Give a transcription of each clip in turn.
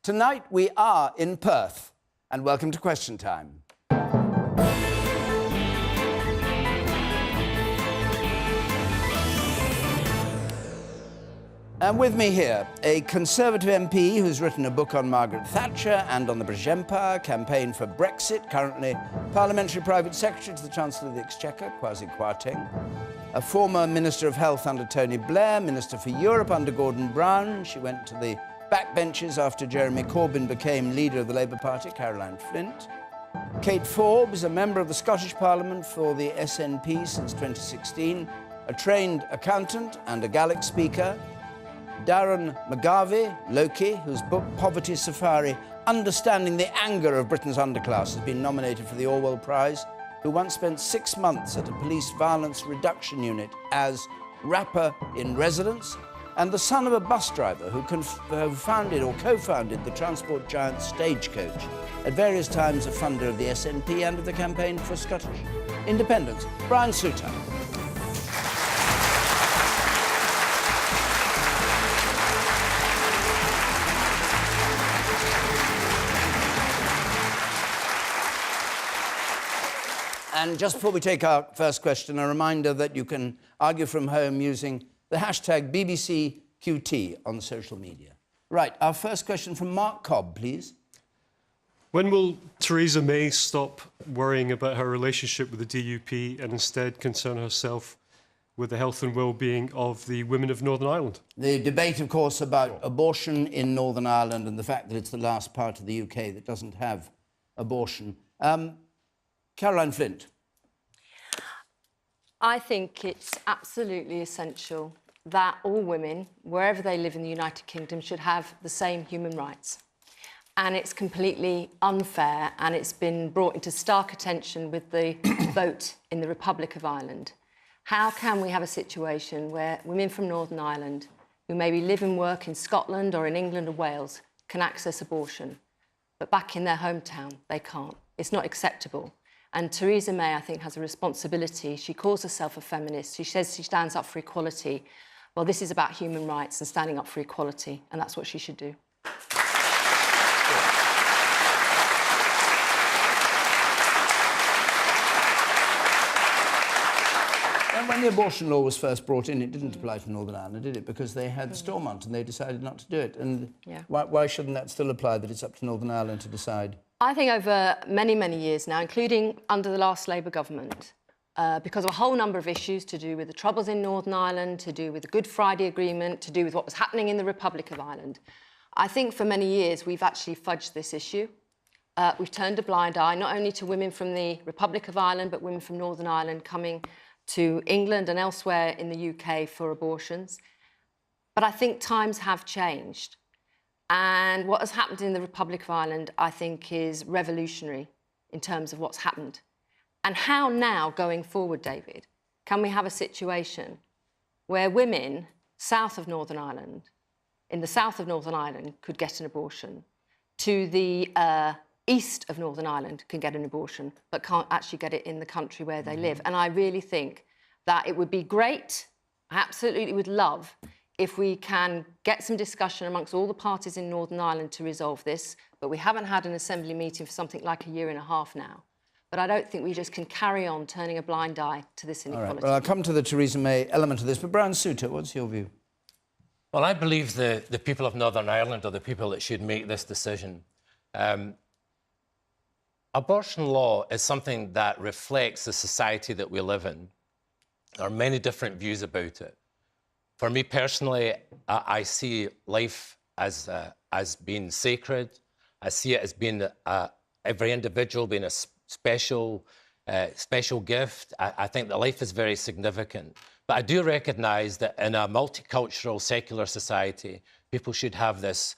Tonight we are in Perth, and welcome to Question Time. And with me here, a Conservative MP who's written a book on Margaret Thatcher and on the British Empire, campaigned for Brexit, currently Parliamentary Private Secretary to the Chancellor of the Exchequer, Kwasi Kwarteng, a former Minister of Health under Tony Blair, Minister for Europe under Gordon Brown. She went to the backbenches after Jeremy Corbyn became leader of the Labour Party, Caroline Flint. Kate Forbes, a member of the Scottish Parliament for the SNP since 2016, a trained accountant and a Gaelic speaker. Darren McGarvey, Loki, whose book Poverty Safari, Understanding the Anger of Britain's Underclass, has been nominated for the Orwell Prize, who once spent 6 months at a police violence reduction unit as rapper in residence, and the son of a bus driver who founded or co-founded the transport giant Stagecoach, at various times a funder of the SNP and of the campaign for Scottish independence, Brian Souter. And just before we take our first question, a reminder that you can argue from home using the hashtag BBCQT on social media. Right, our first question from Mark Cobb, please. When will Theresa May stop worrying about her relationship with the DUP and instead concern herself with the health and well-being of the women of Northern Ireland? The debate, of course, about abortion in Northern Ireland and the fact that it's the last part of the UK that doesn't have abortion. Caroline Flint. I think it's absolutely essential that all women, wherever they live in the United Kingdom, should have the same human rights. And it's completely unfair, and it's been brought into stark attention with the vote in the Republic of Ireland. How can we have a situation where women from Northern Ireland, who maybe live and work in Scotland or in England or Wales, can access abortion, but back in their hometown, they can't? It's not acceptable. And Theresa May, I think, has a responsibility. She calls herself a feminist. She says she stands up for equality. Well, this is about human rights and standing up for equality, and that's what she should do. And when the abortion law was first brought in, it didn't apply to Northern Ireland, did it? Because they had Stormont and they decided not to do it. And why shouldn't that still apply, that it's up to Northern Ireland to decide? I think over many, many years now, including under the last Labour government, because of a whole number of issues to do with the Troubles in Northern Ireland, to do with the Good Friday Agreement, to do with what was happening in the Republic of Ireland, I think for many years we've actually fudged this issue. We've turned a blind eye, not only to women from the Republic of Ireland, but women from Northern Ireland coming to England and elsewhere in the UK for abortions. But I think times have changed. And what has happened in the Republic of Ireland, I think, is revolutionary in terms of what's happened. And how now, going forward, David, can we have a situation where women south of Northern Ireland, in the south of Northern Ireland, could get an abortion, to the east of Northern Ireland can get an abortion, but can't actually get it in the country where they live? And I really think that it would be great, I absolutely would love, if we can get some discussion amongst all the parties in Northern Ireland to resolve this, but we haven't had an Assembly meeting for something like a year and a half now. But I don't think we just can carry on turning a blind eye to this inequality. All right. Well, I'll come to the Theresa May element of this, but Brian Souter, what's your view? Well, I believe the people of Northern Ireland are the people that should make this decision. Abortion law is something that reflects the society that we live in. There are many different views about it. For me personally, I see life as being sacred. I see it as being every individual being a special gift. I think that life is very significant. But I do recognise that in a multicultural, secular society, people should have this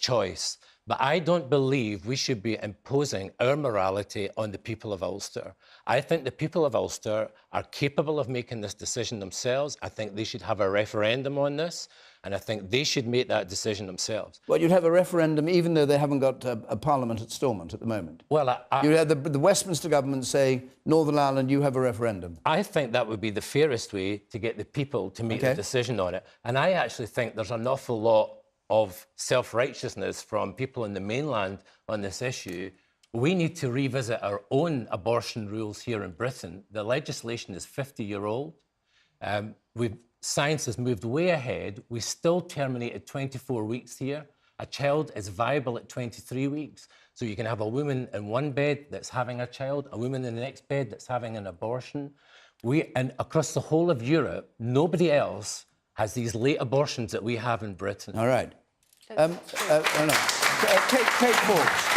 choice. But I don't believe we should be imposing our morality on the people of Ulster. I think the people of Ulster are capable of making this decision themselves. I think they should have a referendum on this, and I think they should make that decision themselves. Well, you'd have a referendum even though they haven't got a parliament at Stormont at the moment. Well, you'd have the Westminster government say, Northern Ireland, you have a referendum. I think that would be the fairest way to get the people to make a decision on it. And I actually think there's an awful lot of self-righteousness from people in the mainland on this issue, we need to revisit our own abortion rules here in Britain. The legislation is 50-year-old. Science has moved way ahead. We still terminate at 24 weeks here. A child is viable at 23 weeks. So you can have a woman in one bed that's having a child, a woman in the next bed that's having an abortion. And across the whole of Europe, nobody else has these late abortions that we have in Britain. All right. Kate Forbes.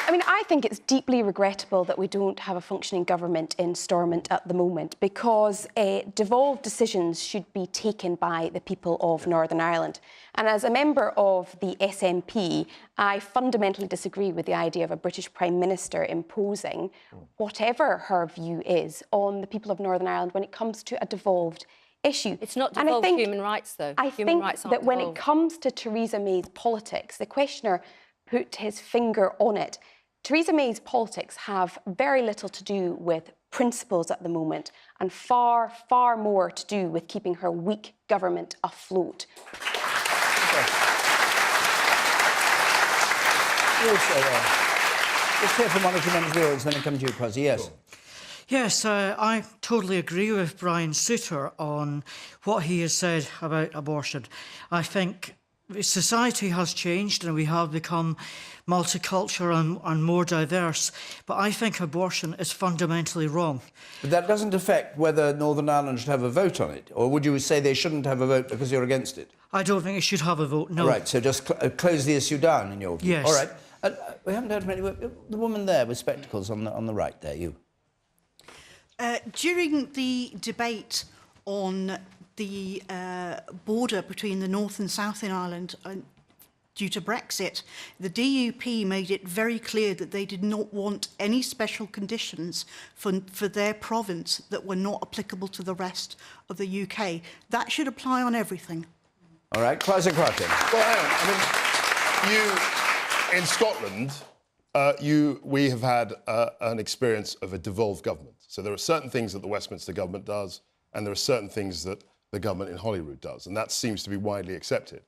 I mean, I think it's deeply regrettable that we don't have a functioning government in Stormont at the moment, because devolved decisions should be taken by the people of Northern Ireland. And as a member of the SNP, I fundamentally disagree with the idea of a British Prime Minister imposing whatever her view is on the people of Northern Ireland when it comes to a devolved issue. It's not devolved human rights, though. I think that when it comes to Theresa May's politics, the questioner put his finger on it. Theresa May's politics have very little to do with principles at the moment and far, far more to do with keeping her weak government afloat. Let's hear from one of your members of the audience, then it comes to you, Kwasi. Yes. Yes, I totally agree with Brian Souter on what he has said about abortion. I think society has changed and we have become multicultural and more diverse, but I think abortion is fundamentally wrong. But that doesn't affect whether Northern Ireland should have a vote on it, or would you say they shouldn't have a vote because you're against it? I don't think it should have a vote, no. All right, so just close the issue down in your view? Yes. All right. We haven't heard from anyone. The woman there with spectacles on the right there, you. During the debate on the border between the North and South in Ireland due to Brexit, the DUP made it very clear that they did not want any special conditions for their province that were not applicable to the rest of the UK. That should apply on everything. All right, Kwasi Kwarteng. Well, in Scotland, we have had an experience of a devolved government. So there are certain things that the Westminster government does, and there are certain things that the government in Holyrood does, and that seems to be widely accepted.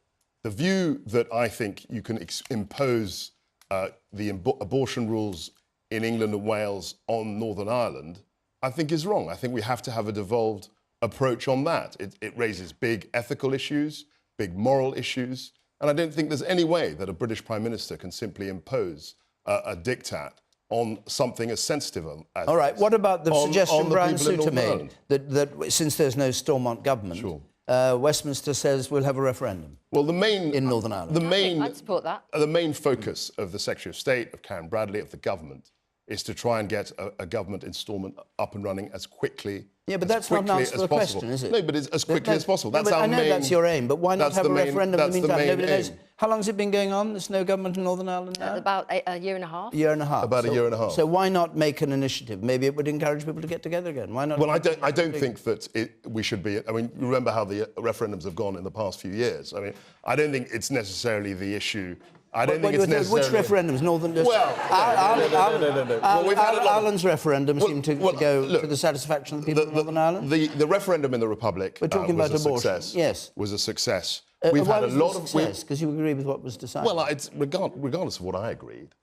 The view that I think you can impose the abortion rules in England and Wales on Northern Ireland, I think is wrong. I think we have to have a devolved approach on that. It raises big ethical issues, big moral issues, and I don't think there's any way that a British Prime Minister can simply impose a diktat on something as sensitive as all right, what about the suggestion Brian Souter made that since there's no Stormont government, Westminster says we'll have a referendum? Well, the main in Northern Ireland. I'd support that. The main focus of the Secretary of State, of Karen Bradley, of the government, is to try and get a government in Stormont up and running as quickly. Yeah, but that's not an answer to the question, is it? No, but it's as quickly as possible. That's I our know main, that's your aim, but why not have a referendum in the meantime? Nobody knows. Aim. How long has it been going on? There's no government in Northern Ireland now? About a year and a half. Year and a half. About a year and a half. So why not make an initiative? Maybe it would encourage people to get together again. Why not? Well, I don't think that we should be. I mean, you remember how the referendums have gone in the past few years. I mean, I don't think it's necessarily the issue. I don't think it's necessarily... Which referendums? Northern... Well, Ireland's referendum seemed to go to the satisfaction of the people of Northern Ireland? The referendum in the Republic We're talking about abortion. Yes. Was a success. We've had a lot of success, because you agree with what was decided. Well, it's regardless of what I agreed,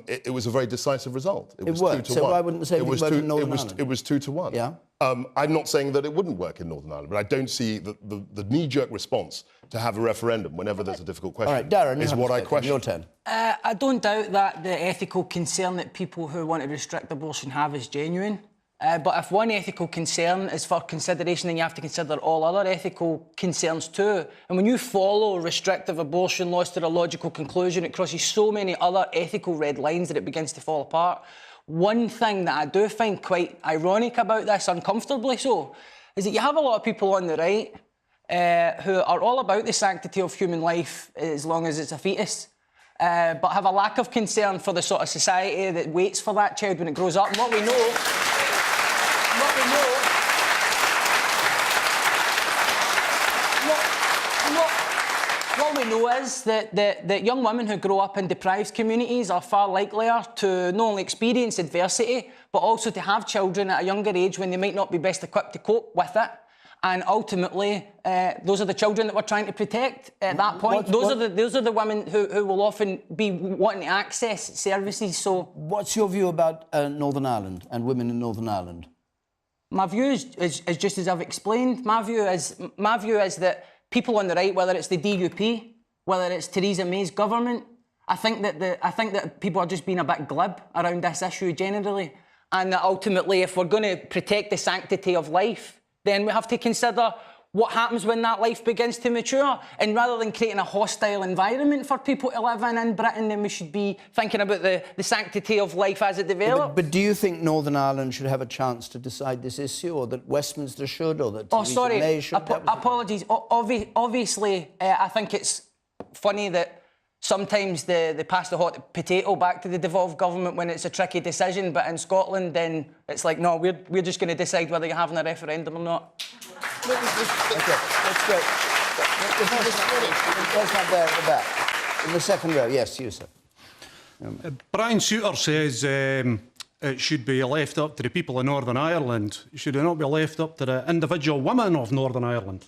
it was a very decisive result. It was worked, 2 to 1. So why wouldn't the same thing work in Northern Ireland? It was 2 to 1. Yeah. I'm not saying that it wouldn't work in Northern Ireland, but I don't see the knee-jerk response to have a referendum whenever there's a difficult question. All right, Darren, is what I question. Your turn. I don't doubt that the ethical concern that people who want to restrict abortion have is genuine. But if one ethical concern is for consideration, then you have to consider all other ethical concerns too. And when you follow restrictive abortion laws to a logical conclusion, it crosses so many other ethical red lines that it begins to fall apart. One thing that I do find quite ironic about this, uncomfortably so, is that you have a lot of people on the right who are all about the sanctity of human life as long as it's a fetus, but have a lack of concern for the sort of society that waits for that child when it grows up. And what we know is that young women who grow up in deprived communities are far likelier to not only experience adversity, but also to have children at a younger age when they might not be best equipped to cope with it. And ultimately, those are the children that we're trying to protect at that point. Those are the women who will often be wanting to access services. So, what's your view about Northern Ireland and women in Northern Ireland? My view is just as I've explained. My view is that people on the right, whether it's the DUP, whether it's Theresa May's government, I think that people are just being a bit glib around this issue generally, and that ultimately, if we're going to protect the sanctity of life, then we have to consider what happens when that life begins to mature. And rather than creating a hostile environment for people to live in Britain, then we should be thinking about the sanctity of life as it develops. But do you think Northern Ireland should have a chance to decide this issue, or that Westminster should, or that Theresa May should? Apologies. Obviously, I think it's funny that sometimes they pass the hot potato back to the devolved government when it's a tricky decision, but in Scotland, then it's like, no, we're just going to decide whether you're having a referendum or not. OK, that's great. There's one there at the back. In the second row. Yes, you, sir. Brian Souter says it should be left up to the people of Northern Ireland. Should it not be left up to the individual women of Northern Ireland?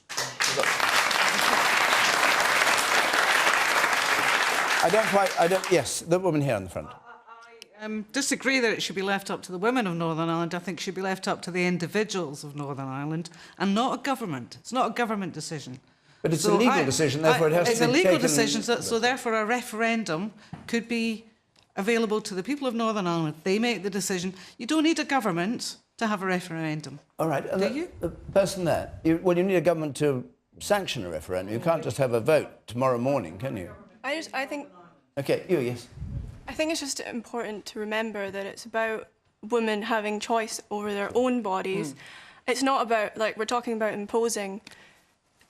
Yes, the woman here in the front. I disagree that it should be left up to the women of Northern Ireland. I think it should be left up to the individuals of Northern Ireland and not a government. It's not a government decision. But it's a legal decision, therefore it has to be taken... It's a legal decision, so therefore a referendum could be available to the people of Northern Ireland. They make the decision. You don't need a government to have a referendum. All right. Do you? The person there, you need a government to sanction a referendum. You can't just have a vote tomorrow morning, can you? I think... OK, you, yes. I think it's just important to remember that it's about women having choice over their own bodies. It's not about, like, we're talking about imposing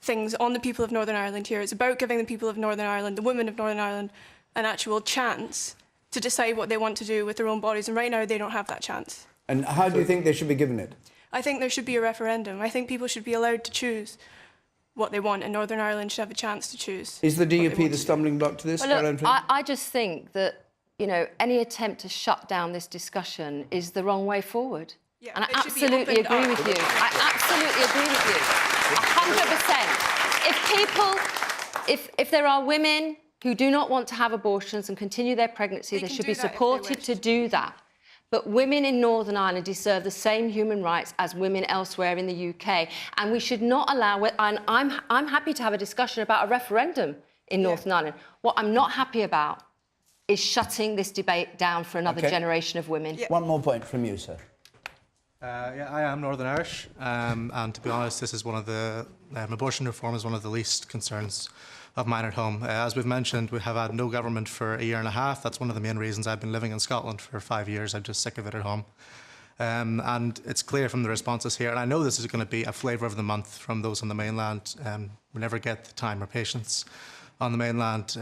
things on the people of Northern Ireland here. It's about giving the people of Northern Ireland, the women of Northern Ireland, an actual chance to decide what they want to do with their own bodies. And right now, they don't have that chance. And how do you think they should be given it? I think there should be a referendum. I think people should be allowed to choose what they want, and Northern Ireland should have a chance to choose. Is the DUP the stumbling block to this? Well, look, I just think that, you know, any attempt to shut down this discussion is the wrong way forward. Yeah, and I absolutely agree with you. I absolutely agree with you. 100%. If there are women who do not want to have abortions and continue their pregnancy, they should be supported to do that. But women in Northern Ireland deserve the same human rights as women elsewhere in the UK. And we should not allow it. And I'm happy to have a discussion about a referendum in Northern Ireland. What I'm not happy about is shutting this debate down for another generation of women. One more point from you, sir. I am Northern Irish, and to be honest, this is one of the abortion reform is one of the least concerns of mine at home. As we've mentioned, we have had no government for a year and a half. That's one of the main reasons I've been living in Scotland for 5 years. I'm just sick of it at home. And it's clear from the responses here, and I know this is going to be a flavour of the month from those on the mainland. We never get the time or patience on the mainland.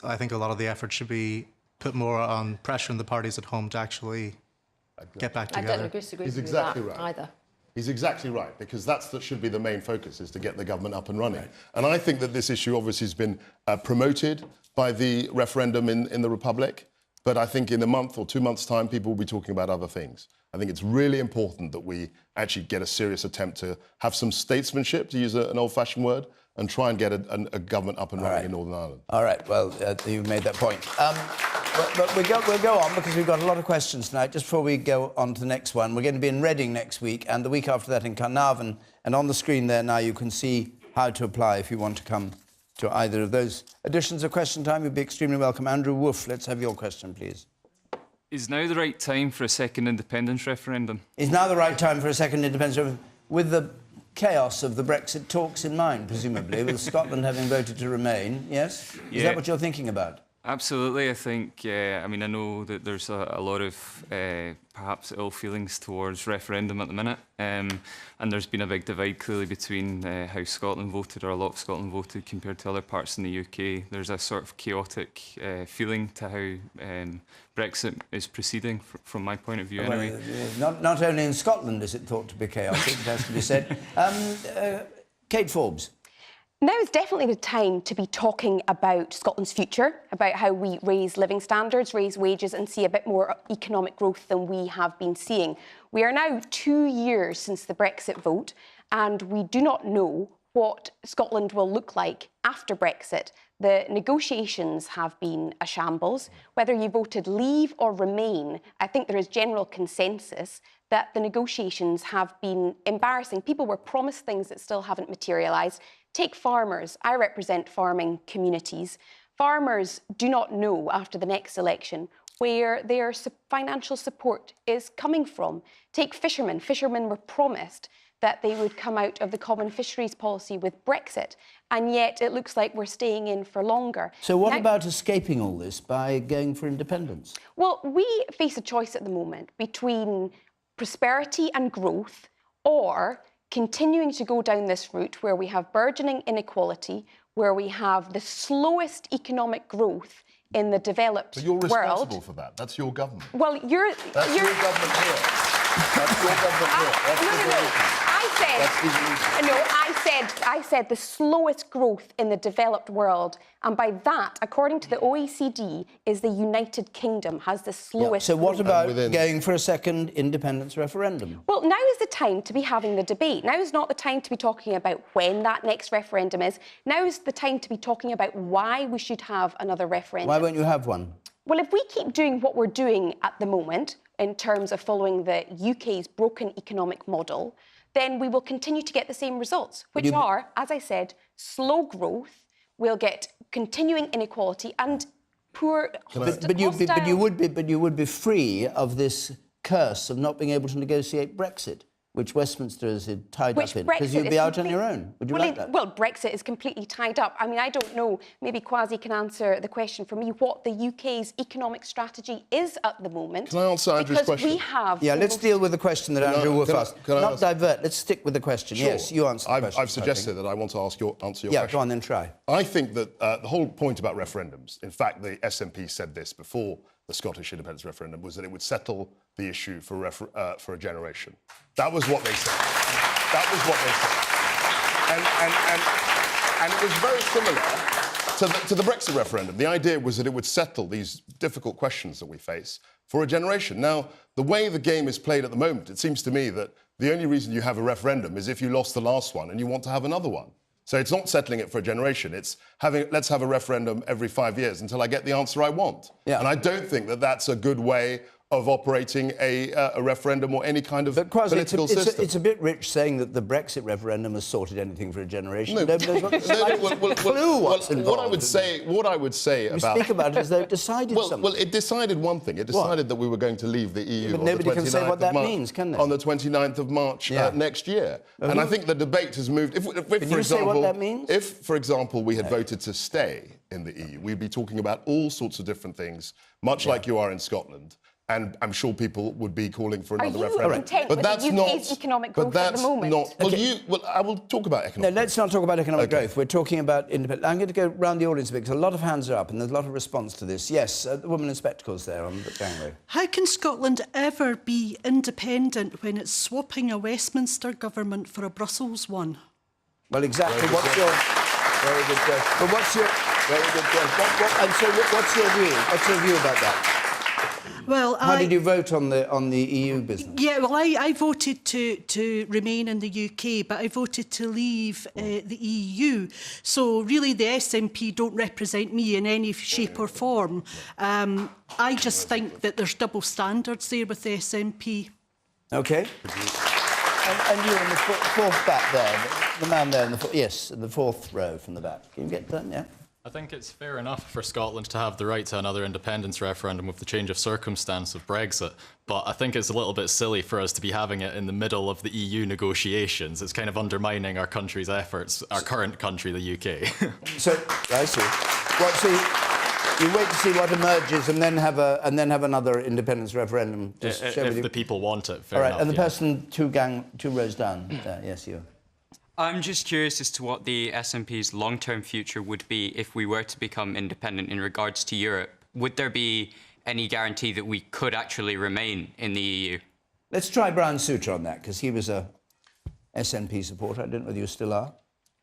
I think a lot of the effort should be put more on pressuring the parties at home to actually get back together. I don't disagree with exactly that either. He's exactly right, because that should be the main focus, is to get the government up and running. Right. And I think that this issue obviously has been promoted by the referendum in the Republic, but I think in a month or 2 months' time, people will be talking about other things. I think it's really important that we actually get a serious attempt to have some statesmanship, to use an old-fashioned word, and try and get a government up and running in Northern Ireland. All right, well, you've made that point. But we'll go on, because we've got a lot of questions tonight. Just before we go on to the next one, we're going to be in Reading next week, and the week after that in Carnarvon. And on the screen there now, you can see how to apply if you want to come to either of those editions of Question Time. You'd be extremely welcome. Andrew Wolfe, let's have your question, please. Is now the right time for a second independence referendum? Is now the right time for a second independence referendum, with the chaos of the Brexit talks in mind, presumably, with Scotland having voted to remain, yes? Is that what you're thinking about? Absolutely. I think, I mean, I know that there's a lot of perhaps ill feelings towards referendum at the minute, and there's been a big divide clearly between how Scotland voted, or a lot of Scotland voted, compared to other parts in the UK. There's a sort of chaotic feeling to how Brexit is proceeding, from my point of view, anyway. Not only in Scotland is it thought to be chaotic, it has to be said. Kate Forbes. Now is definitely the time to be talking about Scotland's future, about how we raise living standards, raise wages and see a bit more economic growth than we have been seeing. We are now 2 years since the Brexit vote, and we do not know what Scotland will look like after Brexit. The negotiations have been a shambles. Whether you voted leave or remain, I think there is general consensus that the negotiations have been embarrassing. People were promised things that still haven't materialised. Take farmers. I represent farming communities. Farmers do not know after the next election where their financial support is coming from. Take fishermen. Fishermen were promised that they would come out of the common fisheries policy with Brexit, and yet it looks like we're staying in for longer. So what about escaping all this by going for independence? Well, we face a choice at the moment between prosperity and growth or continuing to go down this route where we have burgeoning inequality, where we have the slowest economic growth in the developed world. But you're responsible for that. That's your government. Well, That's your government here. That's your government here. That's no. I said the slowest growth in the developed world, and by that, according to the OECD, is the United Kingdom has the slowest. So what growth. about going for a second independence referendum? Well, now is the time to be having the debate. Now is not the time to be talking about when that next referendum is. Now is the time to be talking about why we should have another referendum. Why won't you have one? Well, if we keep doing what we're doing at the moment, in terms of following the UK's broken economic model, then we will continue to get the same results, which are, as I said, slow growth. We'll get continuing inequality and poor. But you would be free of this curse of not being able to negotiate Brexit, which Westminster is tied up in, because you'd be out on your own. Would you like that? Well, Brexit is completely tied up. I mean, I don't know, maybe Kwasi can answer the question for me, what the UK's economic strategy is at the moment. Can I answer Andrew's question? We have... Yeah, let's deal with the question that Andrew Wolf asked. Not divert, let's stick with the question. Sure. Yes, you answer the question. I've suggested that I want to answer your question. Yeah, go on then, try. I think that the whole point about referendums, in fact, the SNP said this before the Scottish independence referendum, was that it would settle the issue for a generation. That was what they said. That was what they said. And it was very similar to the Brexit referendum. The idea was that it would settle these difficult questions that we face for a generation. Now, the way the game is played at the moment, it seems to me that the only reason you have a referendum is if you lost the last one and you want to have another one. So it's not settling it for a generation. It's let's have a referendum every 5 years until I get the answer I want. Yeah. And I don't think that that's a good way of operating a referendum or any kind of political system. It's a bit rich saying that the Brexit referendum has sorted anything for a generation. No, what I would say you about... speak about it as though it decided something. Well, it decided one thing. It decided that we were going to leave the EU but nobody can say what that means, can they? On the 29th of March next year. And I think the debate has moved... Can you say what that means? If, for example, we had voted to stay in the EU, we'd be talking about all sorts of different things, much like you are in Scotland. And I'm sure people would be calling for another referendum. Are you content with the UK's economic growth at the moment? I will talk about economic growth. No, let's not talk about economic growth. We're talking about independence. I'm going to go round the audience a bit because a lot of hands are up and there's a lot of response to this. Yes, the woman in spectacles there on the gangway. How can Scotland ever be independent when it's swapping a Westminster government for a Brussels one? Well, exactly. What's your... Very good question. But what's your... Very good question. And so what's your view? What's your view about that? Well, how did you vote on the EU business? Yeah, well, I voted to remain in the UK, but I voted to leave the EU. So really, the SNP don't represent me in any shape or form. I just think that there's double standards there with the SNP. OK. And you're in the fourth back there, the man there in the fourth row from the back. Can you get that? Yeah. I think it's fair enough for Scotland to have the right to another independence referendum with the change of circumstance of Brexit, but I think it's a little bit silly for us to be having it in the middle of the EU negotiations. It's kind of undermining our country's efforts, our current country, the UK. So, I see. Well, so you wait to see what emerges and then have another independence referendum. If the people want it, fair enough. All right, and the person two rows down. Yes, you. I'm just curious as to what the SNP's long-term future would be if we were to become independent in regards to Europe. Would there be any guarantee that we could actually remain in the EU? Let's try Brian Souter on that, because he was a SNP supporter. I don't know whether you still are.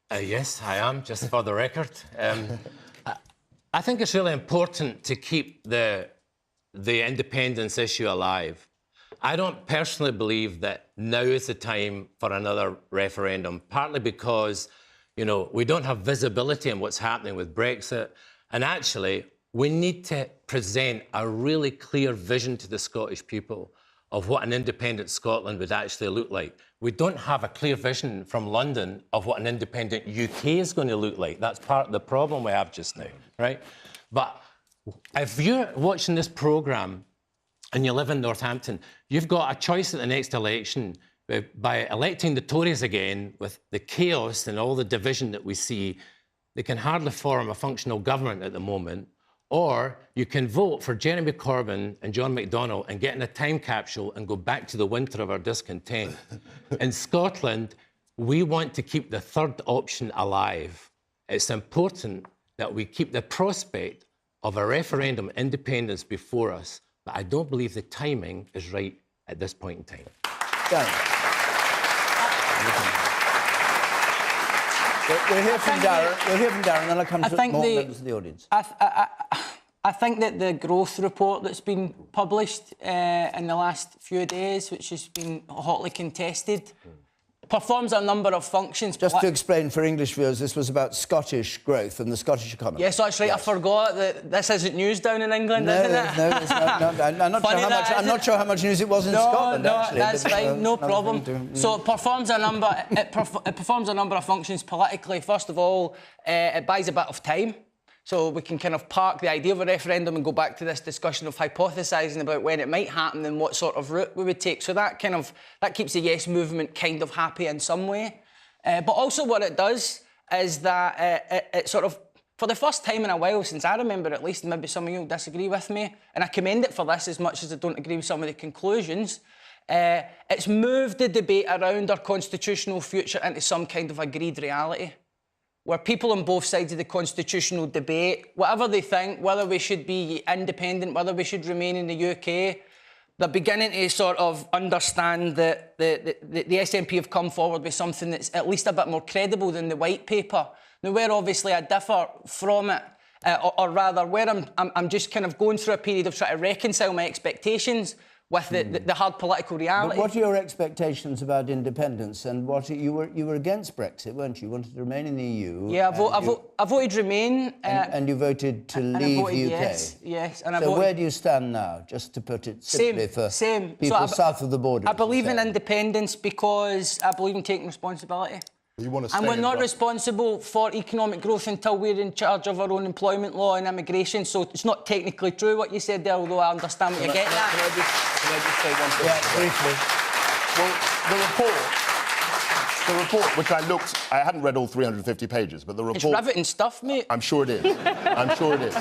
Yes, I am, just for the record. I think it's really important to keep the independence issue alive. I don't personally believe that now is the time for another referendum, partly because, you know, we don't have visibility on what's happening with Brexit. And actually, we need to present a really clear vision to the Scottish people of what an independent Scotland would actually look like. We don't have a clear vision from London of what an independent UK is going to look like. That's part of the problem we have just now, right? But if you're watching this programme and you live in Northampton, you've got a choice at the next election by electing the Tories again with the chaos and all the division that we see. They can hardly form a functional government at the moment. Or you can vote for Jeremy Corbyn and John McDonnell and get in a time capsule and go back to the winter of our discontent. In Scotland, we want to keep the third option alive. It's important that we keep the prospect of a referendum independence before us, but I don't believe the timing is right at this point in time. Darren. We'll hear from Darren, then I'll come to more members of the audience. I think that the growth report that's been published in the last few days, which has been hotly contested, performs a number of functions. Just to explain for English viewers, this was about Scottish growth and the Scottish economy. Yes, that's right. Yes. I forgot that this isn't news down in England, isn't it? No, it's not. I'm not sure how much news it was in Scotland, actually. No, that's fine. No problem. So it performs a number. It performs a number of functions politically. First of all, it buys a bit of time. So we can kind of park the idea of a referendum and go back to this discussion of hypothesising about when it might happen and what sort of route we would take. So that keeps the yes movement kind of happy in some way. But also what it does is that it sort of, for the first time in a while, since I remember at least, and maybe some of you will disagree with me, and I commend it for this as much as I don't agree with some of the conclusions, it's moved the debate around our constitutional future into some kind of agreed reality, where people on both sides of the constitutional debate, whatever they think, whether we should be independent, whether we should remain in the UK, they're beginning to sort of understand that the SNP have come forward with something that's at least a bit more credible than the white paper. Now, where obviously I differ from it, or rather, where I'm just kind of going through a period of trying to reconcile my expectations with the hard political reality. But what are your expectations about independence? And what you were against Brexit, weren't you? You wanted to remain in the EU. Yeah, I voted Remain. And you voted to leave the UK. Yes. And so where do you stand now? Just to put it simply for people south of the border. I believe in independence because I believe in taking responsibility. And we're not responsible for economic growth until we're in charge of our own employment law and immigration. So it's not technically true what you said there, although I understand what you're getting at. Can I just say one thing? Yeah, briefly. Well, the report, which I hadn't read all 350 pages, but the report... It's riveting stuff, mate. I'm sure it is. I'm sure it is.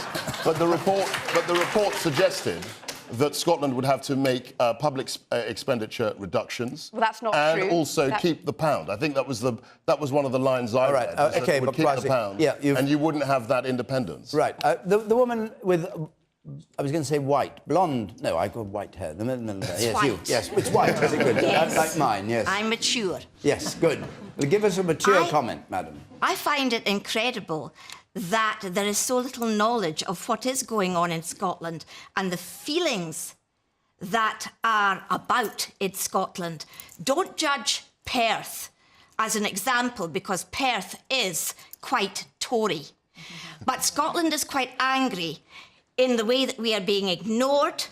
But the report suggested that Scotland would have to make public expenditure reductions. Well, that's not true. And also keep the pound. I think that was one of the lines I read. Okay, but keep the pound. Yeah, and you wouldn't have that independence. Right. The woman with, I was going to say white, blonde. No, I got white hair. Yes, white. you. Yes, it's white. Is it good? Yes. Like mine. Yes. I'm mature. Yes, good. Well, give us a mature comment, madam. I find it incredible that there is so little knowledge of what is going on in Scotland and the feelings that are about in Scotland. Don't judge Perth as an example, because Perth is quite Tory. But Scotland is quite angry in the way that we are being ignored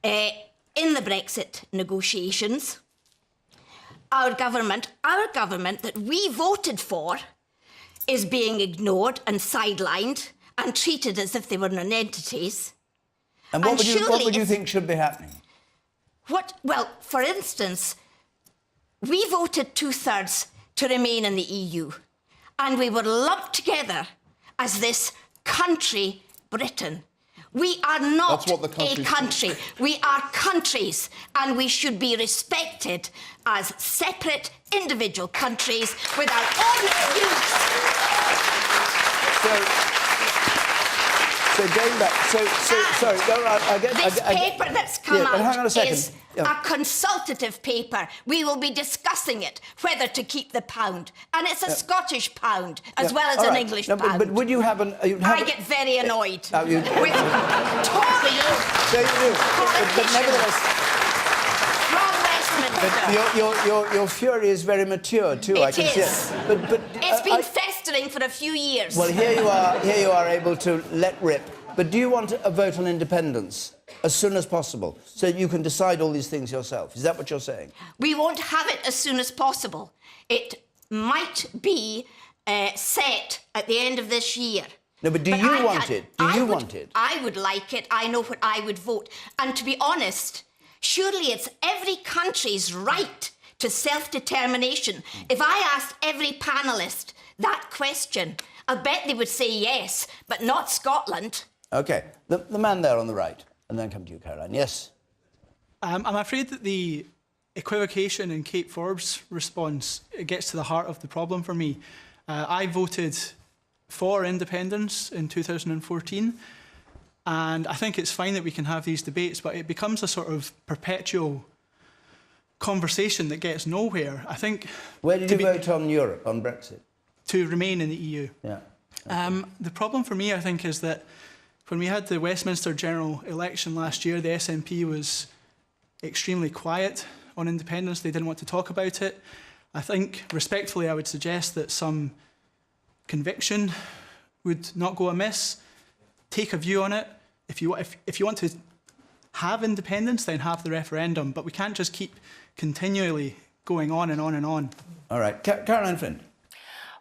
in the Brexit negotiations. Our government that we voted for is being ignored and sidelined and treated as if they were non-entities. And what would you think should be happening? Well, for instance, we voted 2/3 to remain in the EU, and we were lumped together as this country, Britain. We are not a country. We are countries, and we should be respected as separate individual countries with our own views. So going back, sorry, no, this paper that's come out hang on a second. is a consultative paper. We will be discussing it, whether to keep the pound. And it's a Scottish pound, as well as an English pound. But would you have an... I get very annoyed with Tory... So you do. But nevertheless... But your fury is very mature too. I can see it. But it's been festering for a few years. Well, here you are able to let rip. But do you want a vote on independence as soon as possible so you can decide all these things yourself? Is that what you're saying? We won't have it as soon as possible. It might be set at the end of this year. No, but do you want it? Do you want it? I would like it. I know what I would vote. And to be honest, surely it's every country's right to self-determination. If I asked every panellist that question, I bet they would say yes, but not Scotland. OK. The man there on the right, and then come to you, Caroline. Yes? I'm afraid that the equivocation in Kate Forbes' response gets to the heart of the problem for me. I voted for independence in 2014, and I think it's fine that we can have these debates, but it becomes a sort of perpetual conversation that gets nowhere. I think... Where did you vote on Europe, on Brexit? To remain in the EU. Yeah. The problem for me, I think, is that when we had the Westminster general election last year, the SNP was extremely quiet on independence. They didn't want to talk about it. I think, respectfully, I would suggest that some conviction would not go amiss. Take a view on it. If you want to have independence, then have the referendum. But we can't just keep continually going on and on and on. All right. Caroline Flint.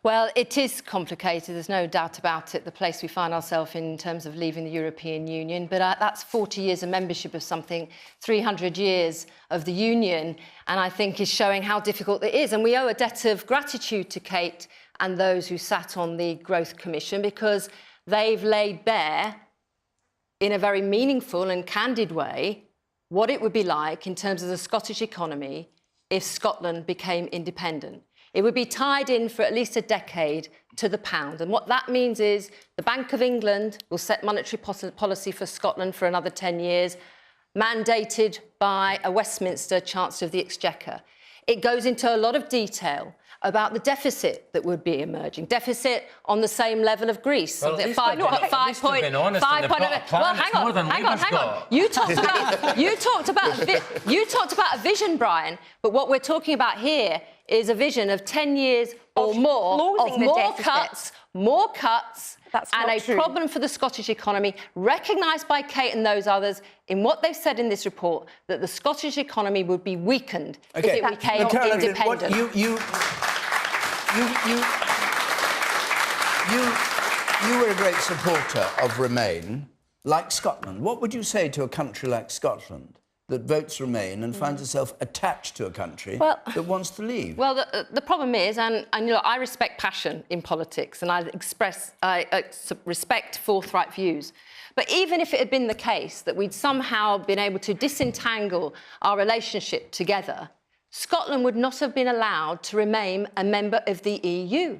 Well, it is complicated, there's no doubt about it, the place we find ourselves in terms of leaving the European Union. But that's 40 years of membership of something, 300 years of the Union, and I think is showing how difficult it is. And we owe a debt of gratitude to Kate and those who sat on the Growth Commission, because they've laid bare, in a very meaningful and candid way, what it would be like in terms of the Scottish economy if Scotland became independent. It would be tied in for at least a decade to the pound. And what that means is the Bank of England will set monetary policy for Scotland for another 10 years, mandated by a Westminster Chancellor of the Exchequer. It goes into a lot of detail about the deficit that would be emerging. Deficit on the same level of Greece. Well, at least they've been honest and they've got a plan that's more than Labour's got. You talked about a vision, Brian, but what we're talking about here is a vision of 10 years or more of more cuts, and a problem for the Scottish economy, recognised by Kate and those others in what they've said in this report, that the Scottish economy would be weakened if it became independent. You were a great supporter of Remain, like Scotland. What would you say to a country like Scotland that votes Remain and finds itself attached to a country that wants to leave? Well, the problem is, and you know, I respect passion in politics, and I respect forthright views. But even if it had been the case that we'd somehow been able to disentangle our relationship together, Scotland would not have been allowed to remain a member of the EU.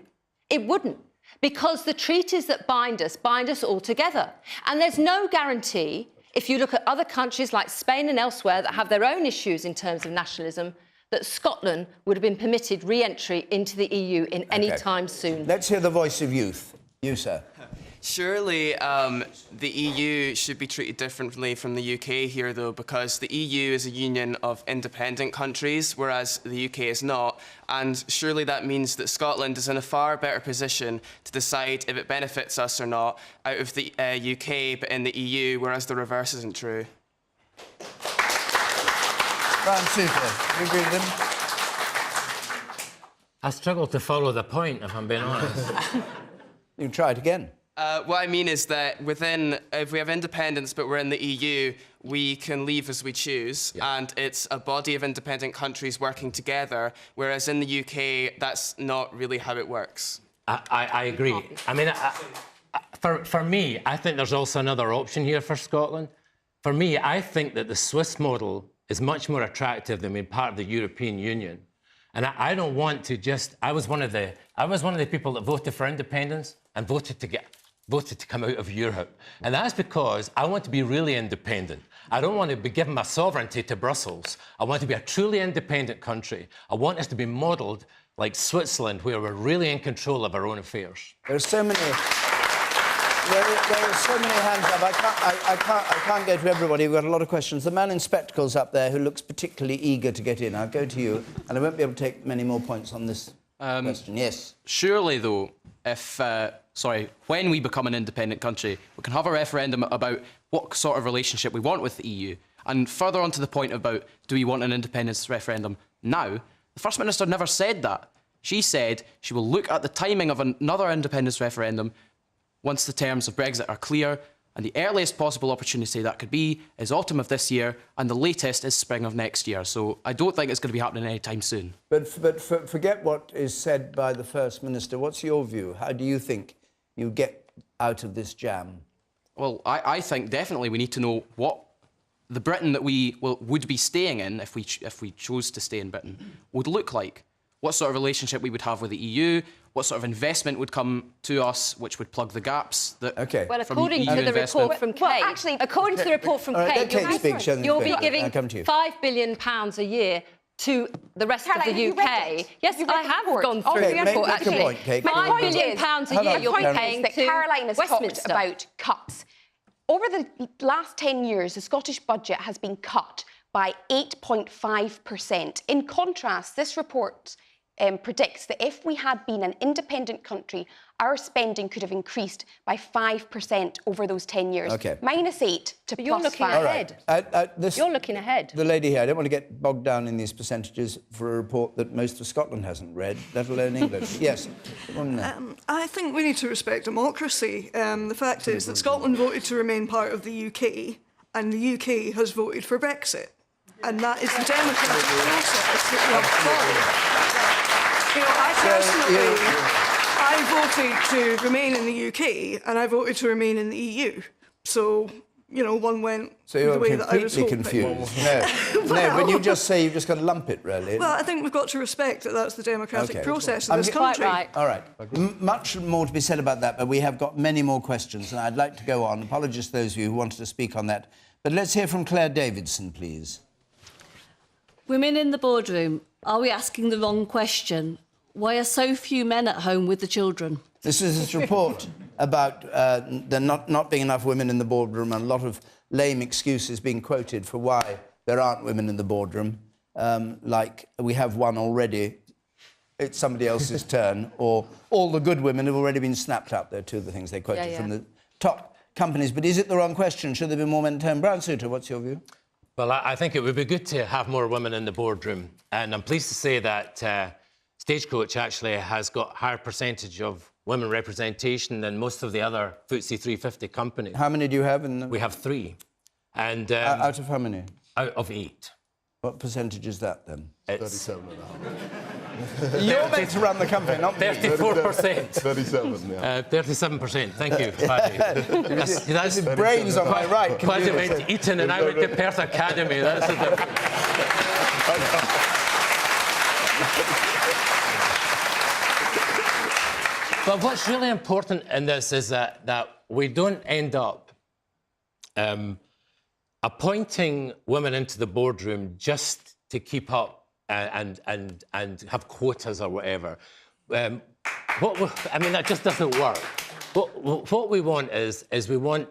It wouldn't, because the treaties that bind us all together. And there's no guarantee, if you look at other countries like Spain and elsewhere that have their own issues in terms of nationalism, that Scotland would have been permitted re-entry into the EU in any time soon. Let's hear the voice of youth. You, sir. Surely the EU should be treated differently from the UK here, though, because the EU is a union of independent countries, whereas the UK is not. And surely that means that Scotland is in a far better position to decide if it benefits us or not out of the UK but in the EU, whereas the reverse isn't true. Brian Souter, you agree with him? I struggle to follow the point, if I'm being honest. You can try it again. What I mean is that if we have independence but we're in the EU, we can leave as we choose, and it's a body of independent countries working together, whereas in the UK, that's not really how it works. I agree. I mean, for me, I think there's also another option here for Scotland. For me, I think that the Swiss model is much more attractive than being part of the European Union. And I don't want to just... I was one of the people that voted for independence and voted to come out of Europe. And that's because I want to be really independent. I don't want to be giving my sovereignty to Brussels. I want to be a truly independent country. I want us to be modelled like Switzerland, where we're really in control of our own affairs. There's so many There are so many hands up. I can't go to everybody. We've got a lot of questions. The man in spectacles up there who looks particularly eager to get in. I'll go to you, and I won't be able to take many more points on this question. Yes. Surely, though, if when we become an independent country, we can have a referendum about what sort of relationship we want with the EU. And further on to the point about do we want an independence referendum now, the First Minister never said that. She said she will look at the timing of another independence referendum once the terms of Brexit are clear, and the earliest possible opportunity that could be is autumn of this year, and the latest is spring of next year. So I don't think it's going to be happening anytime soon. But forget what is said by the First Minister. What's your view? How do you think you get out of this jam? Well, I think definitely we need to know what the Britain that we would be staying in, if we chose to stay in Britain, would look like. What sort of relationship we would have with the EU, what sort of investment would come to us, which would plug the gaps that Well, according to the report from Kate, according to the report from Kate, you'll be giving £5 billion a year to the rest of the UK. Yes, I have gone through the report, actually. £5 billion a year you'll be paying to Caroline has Westminster. talked about cuts. Over the last 10 years, the Scottish budget has been cut by 8.5%. In contrast, this report predicts that if we had been an independent country, our spending could have increased by 5% over those 10 years. Okay. -8 to But you're looking +5. ahead. You're looking ahead. The lady here, I don't want to get bogged down in these percentages for a report that most of Scotland hasn't read, let alone England. Yes. I think we need to respect democracy. The fact is that Scotland voted to remain part of the UK, and the UK has voted for Brexit. And that is the democratic process that we have to follow. You know, I voted to remain in the UK, and I voted to remain in the EU. So, you know, one went the way that I was hoping. Confused. No, but you just say you've just got to lump it, really. Well, I think we've got to respect that that's the democratic process of this country. All right. Much more to be said about that, but we have got many more questions, and I'd like to go on. Apologies to those of you who wanted to speak on that. But let's hear from Claire Davidson, please. Women in the boardroom, are we asking the wrong question? Why are so few men at home with the children? This is this report about there not being enough women in the boardroom, and a lot of lame excuses being quoted for why there aren't women in the boardroom, like we have one already, it's somebody else's turn, or all the good women have already been snapped up. They're two of the things they quoted from the top companies. But is it the wrong question? Should there be more men at home? Brown Souter, what's your view? Well, I think it would be good to have more women in the boardroom. And I'm pleased to say that Stagecoach actually has got a higher percentage of women representation than most of the other FTSE 350 companies. How many do you have? We have 3. And out of how many? Out of 8. What percentage is that, then? It's 37.5. You're meant to run the company, not me. 34%. 37, yeah. 37%. Thank you, Paddy. That's brains on my right. Paddy went to Eton and I went to Perth Academy. That's the difference. But what's really important in this is that we don't end up appointing women into the boardroom just to keep up and have quotas or whatever. I mean, that just doesn't work. What we want is we want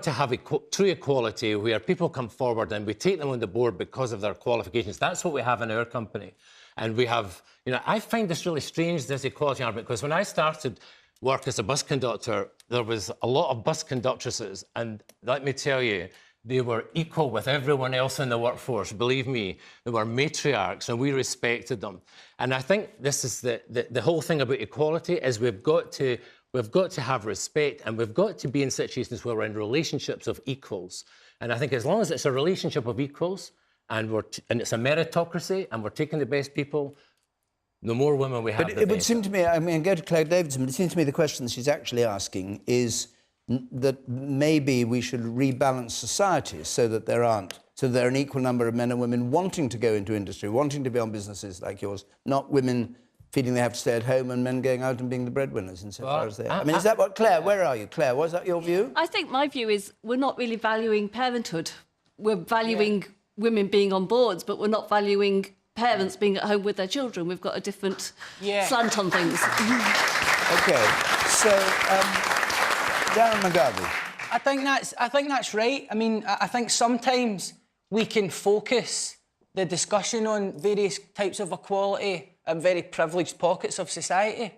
to have true equality where people come forward and we take them on the board because of their qualifications. That's what we have in our company. And we have, you know, I find this really strange, this equality argument, because when I started work as a bus conductor, there was a lot of bus conductresses, and let me tell you, they were equal with everyone else in the workforce. Believe me, they were matriarchs, and we respected them. And I think this is the whole thing about equality is we've got to have respect, and we've got to be in situations where we're in relationships of equals. And I think as long as it's a relationship of equals, and it's a meritocracy, and we're taking the best people, the more women we have, but it would seem to me, I mean, go to Claire Davidson, but it seems to me the question she's actually asking is that maybe we should rebalance society so that there are an equal number of men and women wanting to go into industry, wanting to be on businesses like yours, not women feeling they have to stay at home and men going out and being the breadwinners insofar as they are. I mean, is that what, Claire, where are you? Claire, was that your view? I think my view is we're not really valuing parenthood. We're valuing women being on boards, but we're not valuing parents being at home with their children. We've got a different slant on things. OK, so Darren McGarvey. I think that's right. I mean, I think sometimes we can focus the discussion on various types of equality in very privileged pockets of society.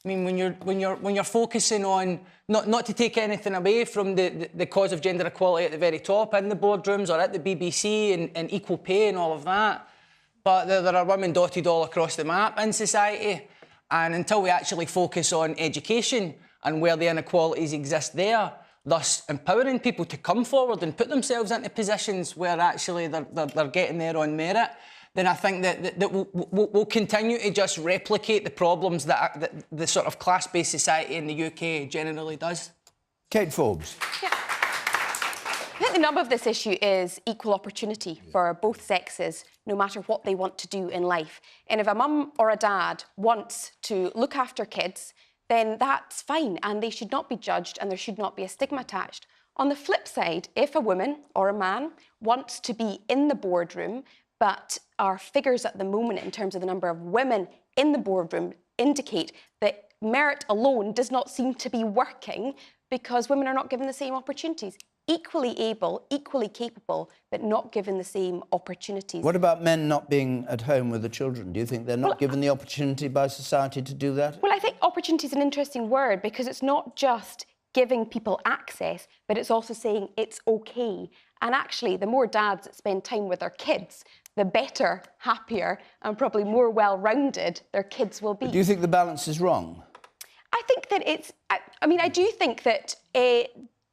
I mean, when you're focusing on not to take anything away from the cause of gender equality at the very top in the boardrooms or at the BBC and equal pay and all of that, but there are women dotted all across the map in society, and until we actually focus on education and where the inequalities exist there, thus empowering people to come forward and put themselves into positions where actually they're getting there on merit, then I think that we'll continue to just replicate the problems that the sort of class-based society in the UK generally does. Kate Forbes. Yeah. I think the nub of this issue is equal opportunity for both sexes, no matter what they want to do in life. And if a mum or a dad wants to look after kids, then that's fine, and they should not be judged and there should not be a stigma attached. On the flip side, if a woman or a man wants to be in the boardroom, but our figures at the moment in terms of the number of women in the boardroom indicate that merit alone does not seem to be working because women are not given the same opportunities. Equally able, equally capable, but not given the same opportunities. What about men not being at home with the children? Do you think they're not given the opportunity by society to do that? Well, I think opportunity is an interesting word because it's not just giving people access, but it's also saying it's okay. And actually, the more dads that spend time with their kids, the better, happier, and probably more well-rounded their kids will be. But do you think the balance is wrong? I think that it's... I do think that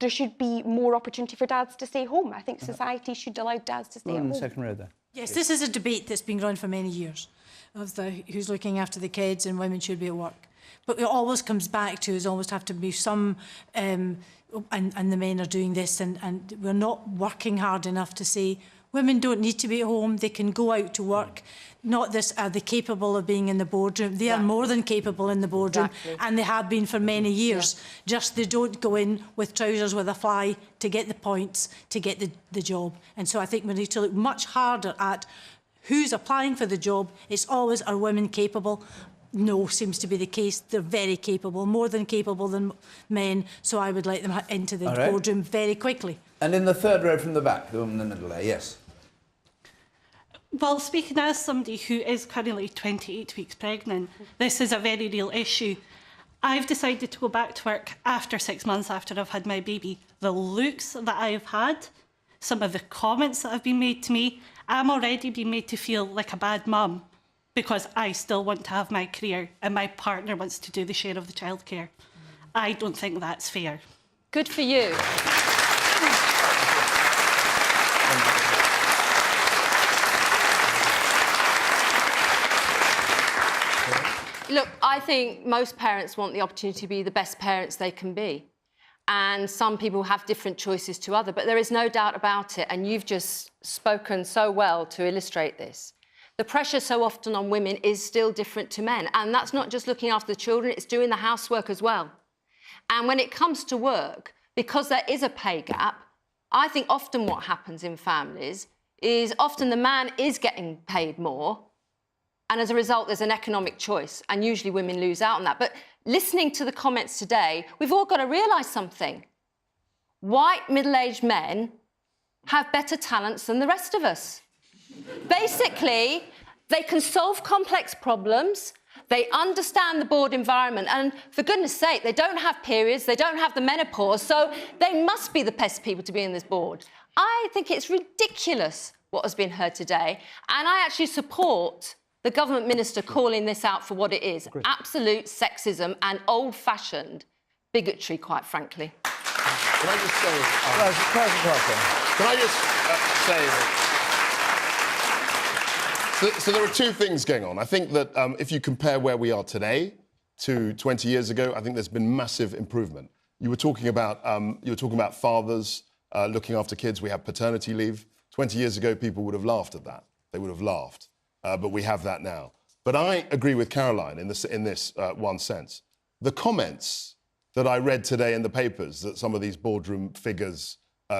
there should be more opportunity for dads to stay home. I think society should allow dads to stay at home. In the second row there. Yes, this is a debate that's been going on for many years of who's looking after the kids and women should be at work. But it always comes back to is always have to be some, and the men are doing this, and we're not working hard enough to say women don't need to be at home, they can go out to work. Not this, are they capable of being in the boardroom? They are more than capable in the boardroom, and they have been for many years. Just they don't go in with trousers with a fly to get the points, to get the job. And so I think we need to look much harder at who's applying for the job. It's always, are women capable? No, seems to be the case. They're very capable, more than capable than men. So I would let them into the boardroom very quickly. And in the third row from the back, the woman in the middle there, yes. Well, speaking as somebody who is currently 28 weeks pregnant, this is a very real issue. I've decided to go back to work after 6 months after I've had my baby. The looks that I've had, some of the comments that have been made to me, I'm already being made to feel like a bad mum because I still want to have my career and my partner wants to do the share of the childcare. I don't think that's fair. Good for you. Look, I think most parents want the opportunity to be the best parents they can be. And some people have different choices to others, but there is no doubt about it. And you've just spoken so well to illustrate this. The pressure so often on women is still different to men. And that's not just looking after the children, it's doing the housework as well. And when it comes to work, because there is a pay gap, I think often what happens in families is often the man is getting paid more, and as a result, there's an economic choice, and usually women lose out on that. But listening to the comments today, we've all got to realise something. White, middle-aged men have better talents than the rest of us. Basically, they can solve complex problems, they understand the board environment, and for goodness sake, they don't have periods, they don't have the menopause, so they must be the best people to be in this board. I think it's ridiculous what has been heard today, and I actually support the government minister calling this out for what it is. Absolute sexism and old-fashioned bigotry, quite frankly. Can I just say... Can I just say that... So there are two things going on. I think that if you compare where we are today to 20 years ago, I think there's been massive improvement. You were talking about fathers looking after kids. We have paternity leave. 20 years ago, people would have laughed at that. They would have laughed. But we have that now. But I agree with Caroline in this one sense. The comments that I read today in the papers that some of these boardroom figures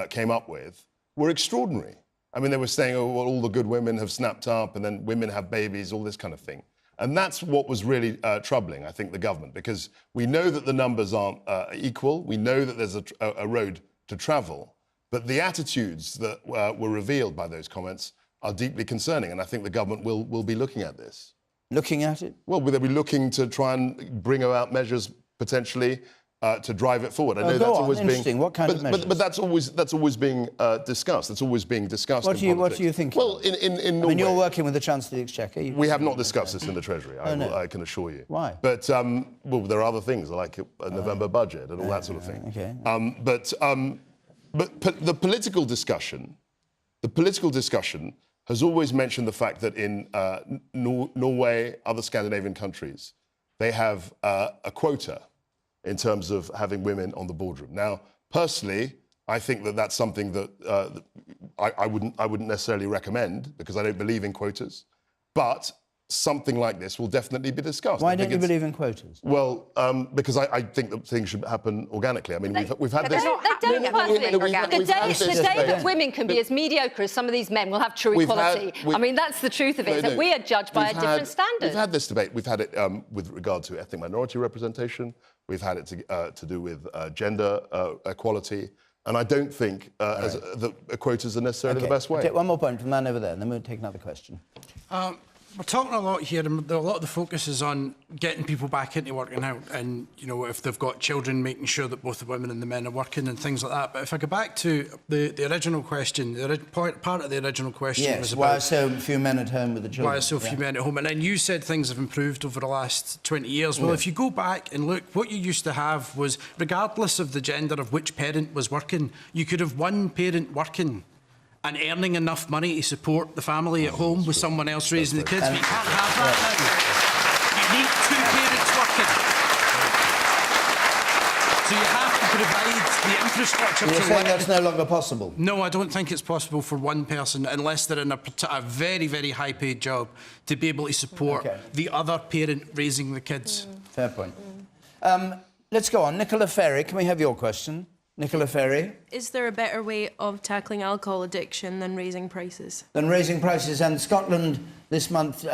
came up with were extraordinary. I mean, they were saying, oh, well, all the good women have snapped up and then women have babies, all this kind of thing. And that's what was really troubling, I think, the government, because we know that the numbers aren't equal. We know that there's a road to travel. But the attitudes that were revealed by those comments are deeply concerning. And I think the government will be looking at this. Looking at it? Well, they'll be looking to try and bring about measures potentially to drive it forward. I know that's always being. What kind of measures? But that's always being discussed. That's always being discussed. What do you think? Well, in Norway, I mean, you're working with the Chancellor of the Exchequer. We have not discussed this in the Treasury. I can assure you. Why? But well, there are other things like a November budget and all that sort of thing. Okay. But the political discussion has always mentioned the fact that in Norway, other Scandinavian countries, they have a quota in terms of having women on the boardroom. Now, personally, I think that that's something that I wouldn't necessarily recommend because I don't believe in quotas. But something like this will definitely be discussed. Why don't you believe in quotas? Well, because I think that things should happen organically. I mean, we've had this. The day that women can be as mediocre as some of these men will have true equality. I mean, that's the truth of it, that we are judged by a different standard. We've had this debate. We've had it with regard to ethnic minority representation. We've had it to do with gender equality. And I don't think that quotas are necessarily the best way. Take one more point from the man over there, and then we'll take another question. We're talking a lot here, and a lot of the focus is on getting people back into work and out, and you know, if they've got children, making sure that both the women and the men are working and things like that. But if I go back to the original question, part of the original question was about why are so few men at home with the children? Why are so few men at home? And then you said things have improved over the last 20 years. Well, if you go back and look, what you used to have was, regardless of the gender of which parent was working, you could have one parent working and earning enough money to support the family at home with someone else raising the kids. But you can't have that now. You need two parents working. So you have to provide the infrastructure You're saying that's no longer possible? No, I don't think it's possible for one person, unless they're in a very, very high-paid job, to be able to support the other parent raising the kids. Fair point. Let's go on. Nicola Ferry, can we have your question? Nicola Ferry. Is there a better way of tackling alcohol addiction than raising prices? Than raising prices. And Scotland this month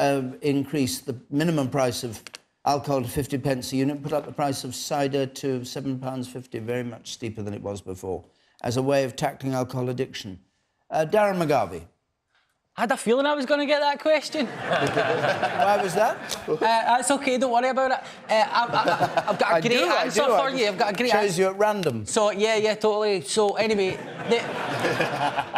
increased the minimum price of alcohol to 50 pence a unit, put up the price of cider to £7.50, very much steeper than it was before, as a way of tackling alcohol addiction. Darren McGarvey. I had a feeling I was going to get that question. Why was that? It's OK, don't worry about it. I've got a great answer for you. I've got a great Chose you at random. So, yeah, totally. So, anyway,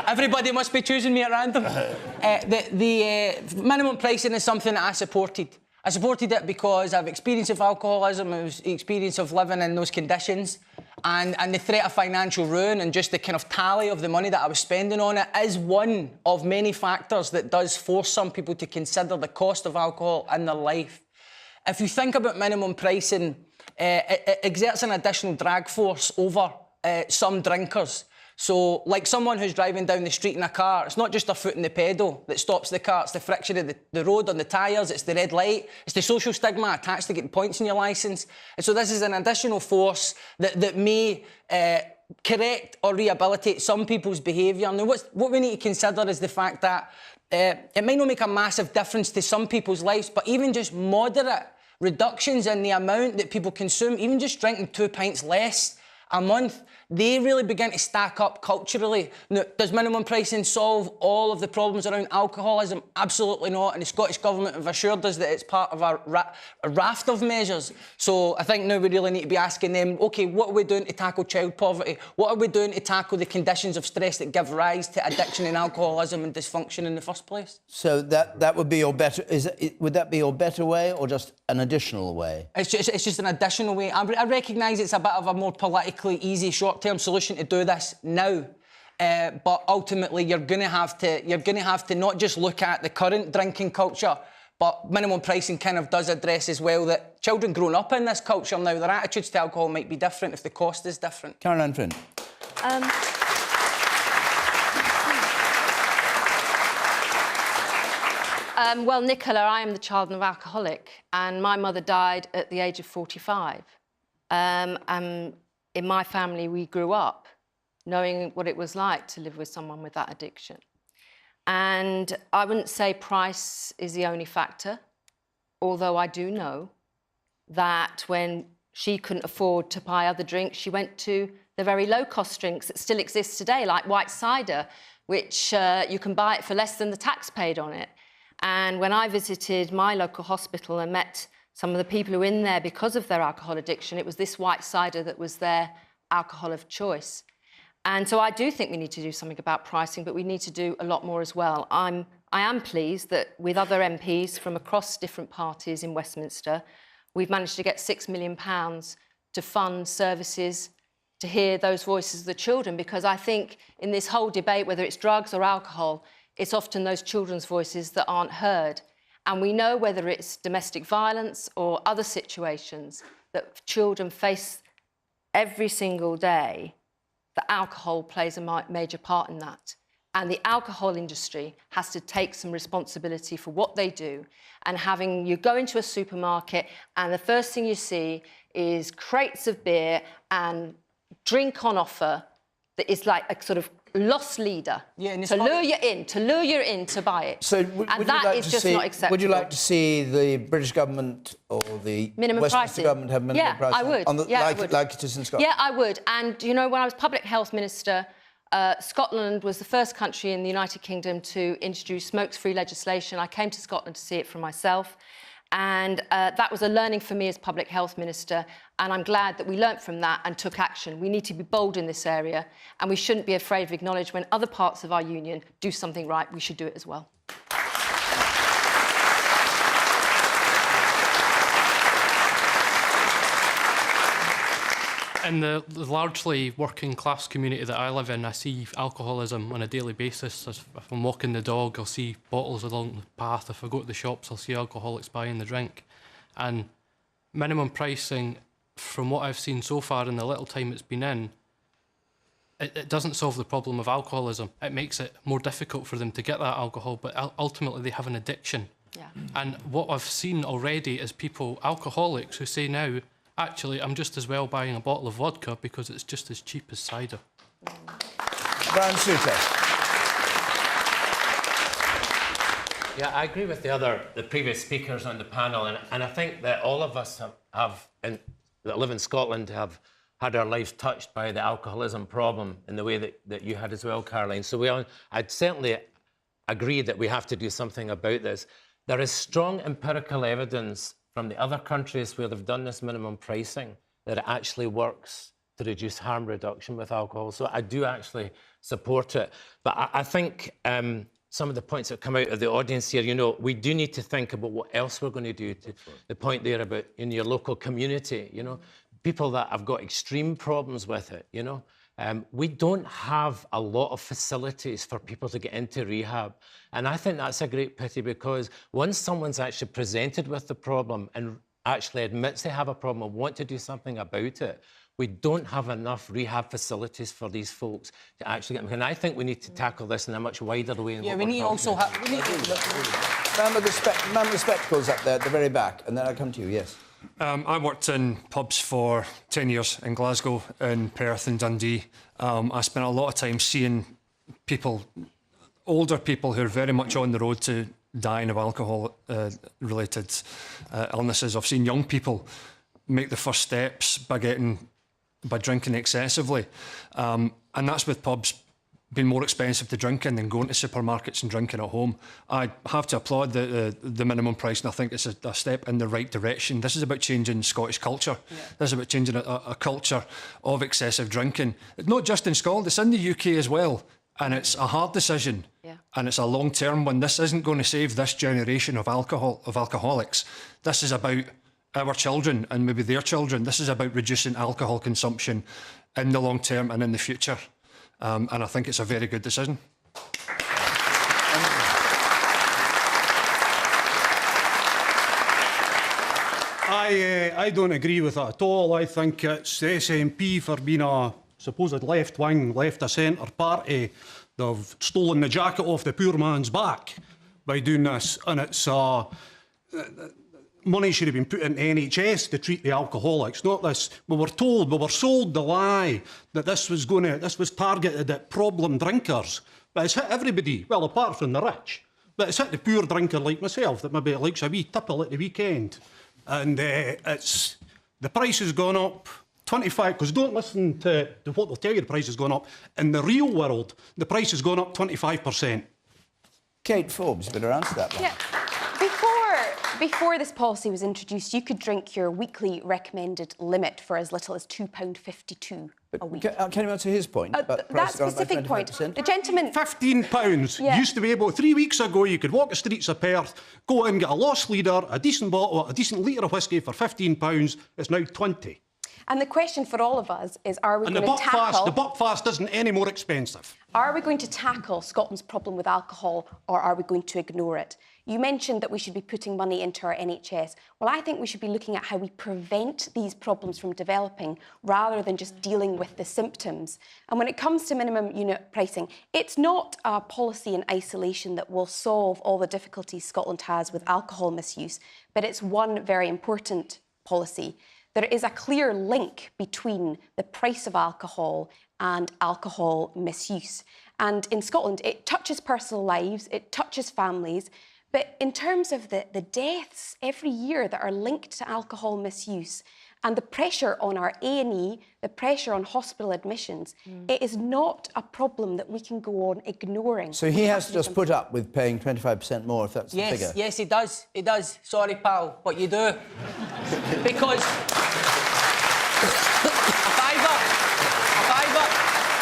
everybody must be choosing me at random. The minimum pricing is something that I supported. I supported it because I've experience of alcoholism, I've experience of living in those conditions, and the threat of financial ruin and just the kind of tally of the money that I was spending on it is one of many factors that does force some people to consider the cost of alcohol in their life. If you think about minimum pricing, it exerts an additional drag force over some drinkers. So, like someone who's driving down the street in a car, it's not just their foot in the pedal that stops the car, it's the friction of the road on the tyres, it's the red light, it's the social stigma attached to getting points in your licence. And so this is an additional force that may correct or rehabilitate some people's behaviour. Now, what we need to consider is the fact that it may not make a massive difference to some people's lives, but even just moderate reductions in the amount that people consume, even just drinking 2 pints less a month, they really begin to stack up culturally. Now, does minimum pricing solve all of the problems around alcoholism? Absolutely not. And the Scottish Government have assured us that it's part of a raft of measures. So I think now we really need to be asking them, OK, what are we doing to tackle child poverty? What are we doing to tackle the conditions of stress that give rise to addiction and alcoholism and dysfunction in the first place? So that would be your better... would that be your better way or just an additional way? It's just an additional way. I recognise it's a bit of a more politically easy, short-term solution to do this now. But ultimately, you're going to have to not just look at the current drinking culture, but minimum pricing kind of does address as well that children growing up in this culture now, their attitudes to alcohol might be different if the cost is different. Caroline Flynn. Well, Nicola, I am the child of an alcoholic, and my mother died at the age of 45. And in my family, we grew up knowing what it was like to live with someone with that addiction. And I wouldn't say price is the only factor. although I do know that when she couldn't afford to buy other drinks, she went to the very low-cost drinks that still exist today, like white cider, which you can buy it for less than the tax paid on it. And when I visited my local hospital and met some of the people who were in there because of their alcohol addiction, it was this white cider that was their alcohol of choice. And so I do think we need to do something about pricing, but we need to do a lot more as well. I am pleased that with other MPs from across different parties in Westminster, we've managed to get £6 million to fund services to hear those voices of the children, because I think in this whole debate, whether it's drugs or alcohol, it's often those children's voices that aren't heard. And we know whether it's domestic violence or other situations that children face every single day, that alcohol plays a major part in that. And the alcohol industry has to take some responsibility for what they do. And you go into a supermarket and the first thing you see is crates of beer and drink on offer that is like a sort of lost leader to lure you in to buy it. So and that is just not acceptable. Would you like to see the British government or the Westminster government have minimum pricing? I would. I would. Like it is in Scotland? Yeah, I would. And, you know, when I was Public Health Minister, Scotland was the first country in the United Kingdom to introduce smokes-free legislation. I came to Scotland to see it for myself. And that was a learning for me as Public Health Minister, and I'm glad that we learnt from that and took action. We need to be bold in this area, and we shouldn't be afraid of acknowledging when other parts of our union do something right, we should do it as well. In the largely working class community that I live in, I see alcoholism on a daily basis. If I'm walking the dog, I'll see bottles along the path. If I go to the shops, I'll see alcoholics buying the drink. And minimum pricing, from what I've seen so far in the little time it's been in, it doesn't solve the problem of alcoholism. It makes it more difficult for them to get that alcohol, but ultimately they have an addiction. Yeah. And what I've seen already is alcoholics who say now, actually, I'm just as well buying a bottle of vodka because it's just as cheap as cider. Brian Souter. Yeah, I agree with the previous speakers on the panel, and I think that all of us that live in Scotland have had our lives touched by the alcoholism problem in the way that you had as well, Caroline. So I'd certainly agree that we have to do something about this. There is strong empirical evidence from the other countries where they've done this minimum pricing that it actually works to reduce harm reduction with alcohol. So I do actually support it. But I think some of the points that come out of the audience here, you know, we do need to think about what else we're going to do. The point there about in your local community, you know, people that have got extreme problems with it, you know. We don't have a lot of facilities for people to get into rehab. And I think that's a great pity, because once someone's actually presented with the problem and actually admits they have a problem and want to do something about it, we don't have enough rehab facilities for these folks to actually get them. And I think we need to tackle this in a much wider way. Yeah, we need to also have... Man with the spectacles up there at the very back, and then I'll come to you, yes. I worked in pubs for 10 years in Glasgow, in Perth and Dundee. I spent a lot of time seeing people, older people who are very much on the road to dying of alcohol-related illnesses. I've seen young people make the first steps by drinking excessively. And that's with pubs being more expensive to drink in than going to supermarkets and drinking at home. I have to applaud the minimum price, and I think it's a step in the right direction. This is about changing Scottish culture. Yeah. This is about changing a culture of excessive drinking. Not just in Scotland, it's in the UK as well. And it's a hard decision, and it's a long-term one. This isn't going to save this generation of alcoholics. This is about our children and maybe their children. This is about reducing alcohol consumption in the long term and in the future. And I think it's a very good decision. I don't agree with that at all. I think it's the SNP for being a supposed left-wing, left-of-centre party. They've stolen the jacket off the poor man's back by doing this, and it's money should have been put into NHS to treat the alcoholics, not this. We were sold the lie that this was targeted at problem drinkers, but it's hit everybody, well, apart from the rich. but it's hit the poor drinker like myself that maybe likes a wee tipple at the weekend. And it's the price has gone up 25, because don't listen to what they'll tell you the price has gone up. In the real world, the price has gone up 25%. Kate Forbes, you better answer that one. Yeah. Before this policy was introduced, you could drink your weekly recommended limit for as little as £2.52 a week. Can you answer his point? That specific point. The gentleman... £15. Yeah. Used to be able, 3 weeks ago, you could walk the streets of Perth, go and get a lost leader, a decent bottle, a decent litre of whiskey for £15. It's now 20. And the question for all of us is, are we going to tackle... the Buckfast isn't any more expensive. Are we going to tackle Scotland's problem with alcohol, or are we going to ignore it? You mentioned that we should be putting money into our NHS. Well, I think we should be looking at how we prevent these problems from developing rather than just dealing with the symptoms. And when it comes to minimum unit pricing, it's not a policy in isolation that will solve all the difficulties Scotland has with alcohol misuse, but it's one very important policy. There is a clear link between the price of alcohol and alcohol misuse. And in Scotland, it touches personal lives, it touches families, but in terms of the deaths every year that are linked to alcohol misuse and the pressure on our A&E, the pressure on hospital admissions, it is not a problem that we can go on ignoring. So he has to just put up with paying 25% more, if that's the figure? Yes, he does. He does. Sorry, pal, but you do. Because... a fiver.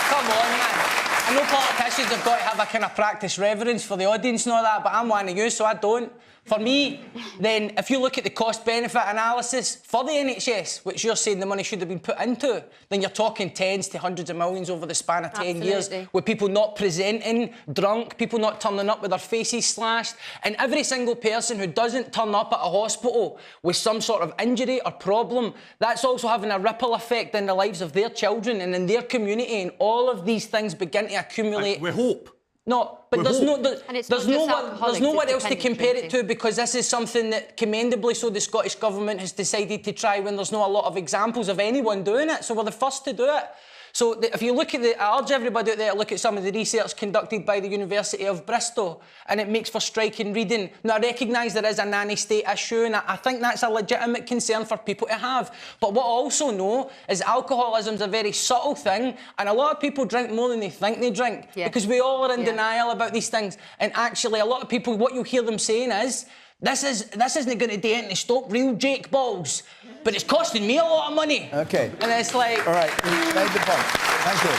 Come on, man. I know politicians have got to have a kind of practice reverence for the audience and all that, but I'm one of you, so I don't. For me, then, if you look at the cost-benefit analysis for the NHS, which you're saying the money should have been put into, then you're talking tens to hundreds of millions over the span of 10 years, with people not presenting drunk, people not turning up with their faces slashed, and every single person who doesn't turn up at a hospital with some sort of injury or problem, that's also having a ripple effect in the lives of their children and in their community, and all of these things begin to accumulate. We hope. No, but there's nowhere else to compare it to, because this is something that, commendably so, the Scottish Government has decided to try when there's not a lot of examples of anyone doing it, so we're the first to do it. So if you look at I urge everybody out there to look at some of the research conducted by the University of Bristol, and it makes for striking reading. Now, I recognise there is a nanny state issue, and I think that's a legitimate concern for people to have. But what I also know is alcoholism's a very subtle thing, and a lot of people drink more than they think they drink, because we all are in denial about these things. And actually, a lot of people, what you'll hear them saying is, this isn't going to do anything to stop real Jake balls, but it's costing me a lot of money. OK. And it's like... All right, you made the point. Thank you.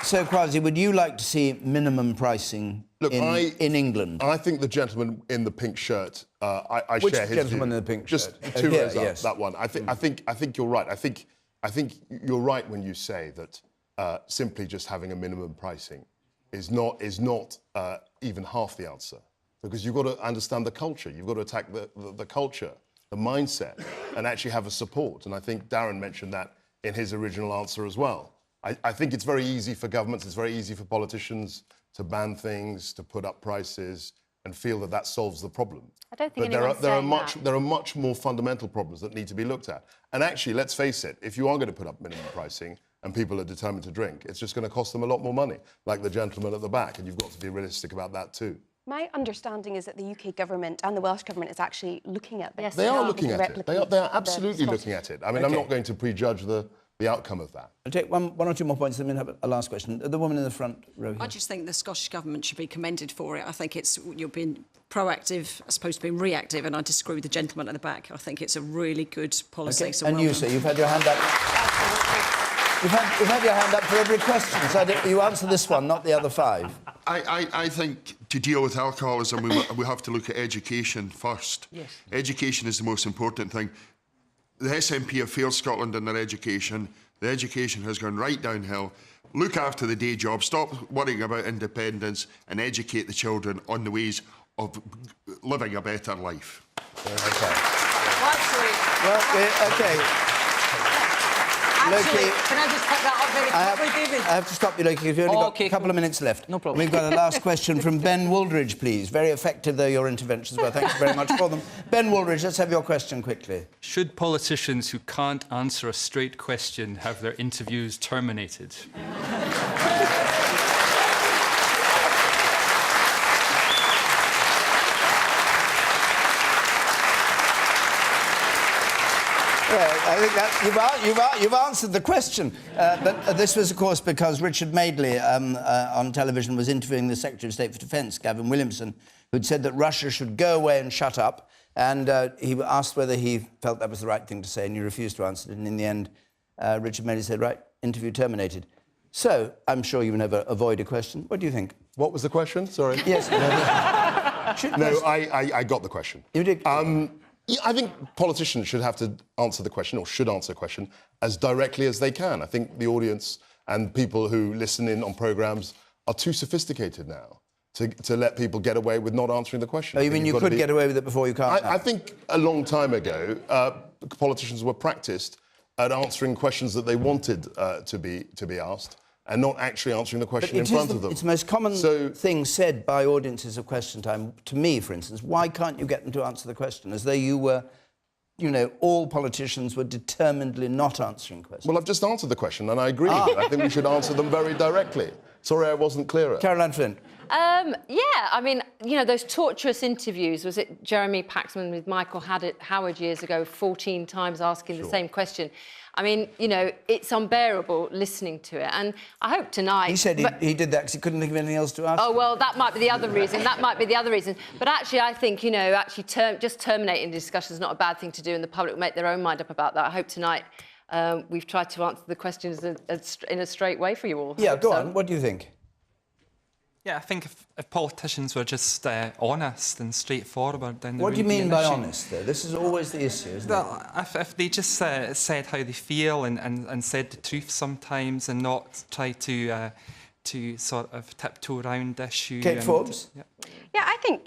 So, Kwasi, would you like to see minimum pricing in England? I think the gentleman in the pink shirt, I Which share his view. Which gentleman in the pink shirt? Just two rows up, yes. that one. I think you're right. I think you're right when you say that simply just having a minimum pricing is not even half the answer, because you've got to understand the culture. You've got to attack the culture, the mindset, and actually have a support. And I think Darren mentioned that in his original answer as well. I think it's very easy for governments, it's very easy for politicians to ban things, to put up prices, and feel that that solves the problem. I don't think but there are much more fundamental problems that need to be looked at. And actually, let's face it, if you are going to put up minimum pricing and people are determined to drink, it's just going to cost them a lot more money, like the gentleman at the back, and you've got to be realistic about that too. My understanding is that the UK government and the Welsh government is actually looking at this. They are looking at it. They are absolutely looking at it. I mean, I'm not going to prejudge the outcome of that. I'll take one or two more points and then have a last question. The woman in the front row here. I just think the Scottish Government should be commended for it. I think you're being proactive as opposed to being reactive, and I disagree with the gentleman at the back. I think it's a really good policy. Okay. So and well you, done. sir, you've had your hand up. You've had your hand up for every question, so you answer this one, not the other five. I think to deal with alcoholism, we have to look at education first. Yes. Education is the most important thing. The SNP have failed Scotland in their education. The education has gone right downhill. Look after the day job, stop worrying about independence, and educate the children on the ways of living a better life. Okay. Well, okay. Actually, can I just pick that up very quickly, David? I have to stop you, Loki, because we've only got a couple of minutes left. No problem. We've got a last question from Ben Wooldridge, please. Very effective, though, your interventions were. Thank you very much for them. Ben Wooldridge, let's have your question quickly. Should politicians who can't answer a straight question have their interviews terminated? I think that you've answered the question. But this was, of course, because Richard Madeley on television was interviewing the Secretary of State for Defence, Gavin Williamson, who'd said that Russia should go away and shut up. And he asked whether he felt that was the right thing to say, and he refused to answer it. And in the end, Richard Madeley said, right, interview terminated. So, I'm sure you will never avoid a question. What do you think? What was the question? Sorry. Yes. I got the question. You did? Yeah, I think politicians should have to answer the question, or should answer the question, as directly as they can. I think the audience and people who listen in on programmes are too sophisticated now to let people get away with not answering the question. Oh, you mean you could get away with it before you can't? I think a long time ago, politicians were practised at answering questions that they wanted to be asked, and not actually answering the question in front of them. It's the most common thing said by audiences of Question Time, to me, for instance. Why can't you get them to answer the question? As though you were, you know, all politicians were determinedly not answering questions. Well, I've just answered the question, and I agree with it. I think we should answer them very directly. Sorry I wasn't clearer. Caroline Flynn. Yeah, I mean, you know, those torturous interviews, was it Jeremy Paxman with Michael Howard years ago, 14 times asking the same question? I mean, you know, it's unbearable listening to it. And I hope tonight... He said he did that because he couldn't think of anything else to ask. Oh, well, that might be the other reason. That might be the other reason. But actually, I think, you know, actually just terminating discussion is not a bad thing to do, and the public will make their own mind up about that. I hope tonight we've tried to answer the questions in a straight way for you all. Yeah, go on. What do you think? Yeah, I think if politicians were just honest and straightforward, then... What do you mean by honest, though? This is always the issue, isn't it? Well, if they just said how they feel and said the truth sometimes, and not try to sort of tiptoe around issues. Kate Forbes? Yeah,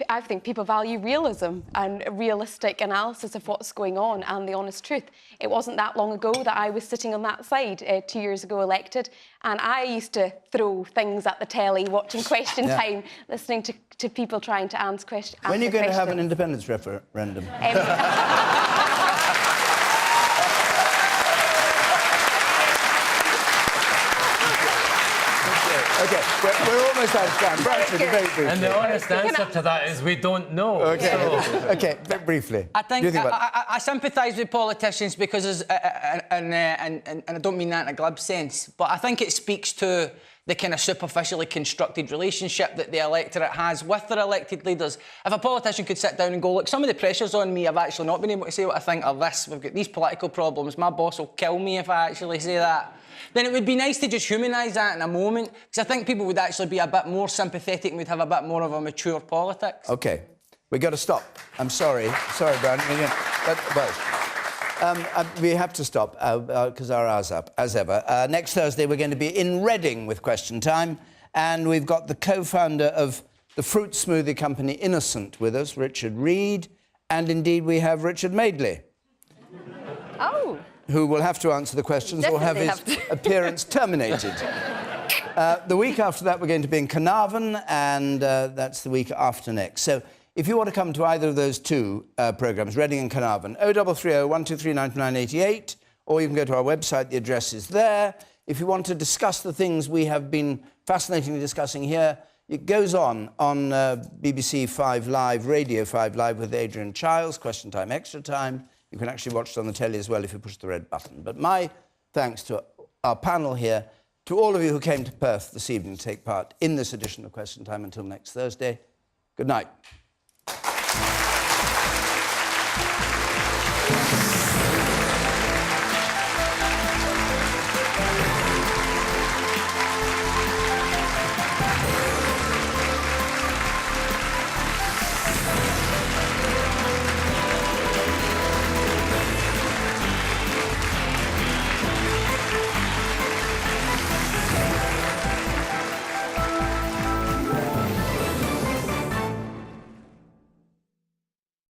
I think people value realism and realistic analysis of what's going on and the honest truth. It wasn't that long ago that I was sitting on that side, 2 years ago elected, and I used to throw things at the telly, watching Question Time, listening to people trying to answer questions. When are you going to have an independence referendum? OK, we're almost out of time. Branson, very briefly. And the honest answer to that is we don't know. OK, OK, very briefly. I think I sympathise with politicians because, and I don't mean that in a glib sense, but I think it speaks to the kind of superficially constructed relationship that the electorate has with their elected leaders. If a politician could sit down and go, look, some of the pressures on me, I've actually not been able to say what I think of this, we've got these political problems, my boss will kill me if I actually say that, then it would be nice to just humanise that in a moment, because I think people would actually be a bit more sympathetic and would have a bit more of a mature politics. OK, we've got to stop. I'm sorry. Sorry, Brian. We have to stop because our hour's up, as ever. Next Thursday, we're going to be in Reading with Question Time, and we've got the co-founder of the fruit smoothie company Innocent with us, Richard Reed, and indeed we have Richard Madeley. Oh. Who will have to answer the questions or have his appearance terminated. The week after that, we're going to be in Carnarvon, and that's the week after next. So if you want to come to either of those two programmes, Reading and Carnarvon, 0330 123 9988, or you can go to our website, the address is there. If you want to discuss the things we have been fascinatingly discussing here, it goes on BBC 5 Live, Radio 5 Live with Adrian Chiles, Question Time Extra Time. You can actually watch it on the telly as well if you push the red button. But my thanks to our panel here, to all of you who came to Perth this evening to take part in this edition of Question Time. Until next Thursday, good night.